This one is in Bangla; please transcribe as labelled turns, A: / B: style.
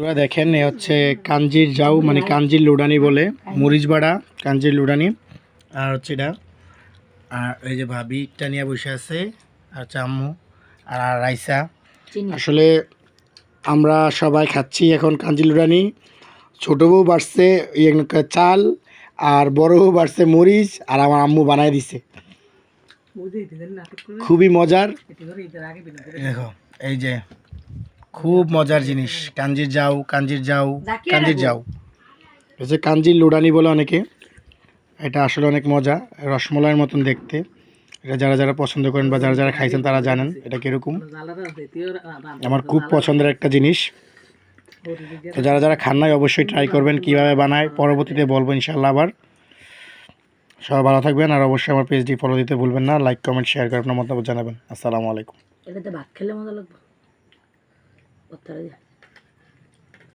A: তোরা দেখেন এ হচ্ছে কাঞ্জির জাউ মানে কাঞ্জির লুডানি বলে, মরিচ বাড়া কাঞ্জির লুডানি। আর হচ্ছে এটা, আর এই যে ভাবিটা নিয়ে বসে আছে, আর হচ্ছে আম্মু আর রাইসা। আসলে আমরা সবাই খাচ্ছি এখন কাঞ্জির লুডানি। ছোটো বউ বাড়ছে চাল, আর বড় বউ বাড়ছে মরিচ, আর আমার আম্মু বানায় দিছে, খুবই মজার। দেখো এই যে খুব মজার জিনিস, কাঞ্জির জাউ কাঞ্জির জাউ কাঞ্জির জাউ হচ্ছে কাঞ্জির লুডানি বলে অনেকে। এটা আসলে অনেক মজা, রসমলাইয়ের মতন দেখতে। এটা যারা যারা পছন্দ করেন বা যারা যারা খাইছেন তারা জানেন এটা কীরকম। আমার খুব পছন্দের একটা জিনিস। তো যারা যারা খান নাই অবশ্যই ট্রাই করবেন কীভাবে বানায়, পরবর্তীতে বলবো ইনশাল্লাহ। আবার সবাই ভালো থাকবেন, আর অবশ্যই আমার পেজটি ফলো দিতে ভুলবেন না। লাইক কমেন্ট শেয়ার করে আপনার মতামত জানাবেন। আসসালামু আলাইকুম।
B: এটাতে ভাত খেলে মজা লাগবে।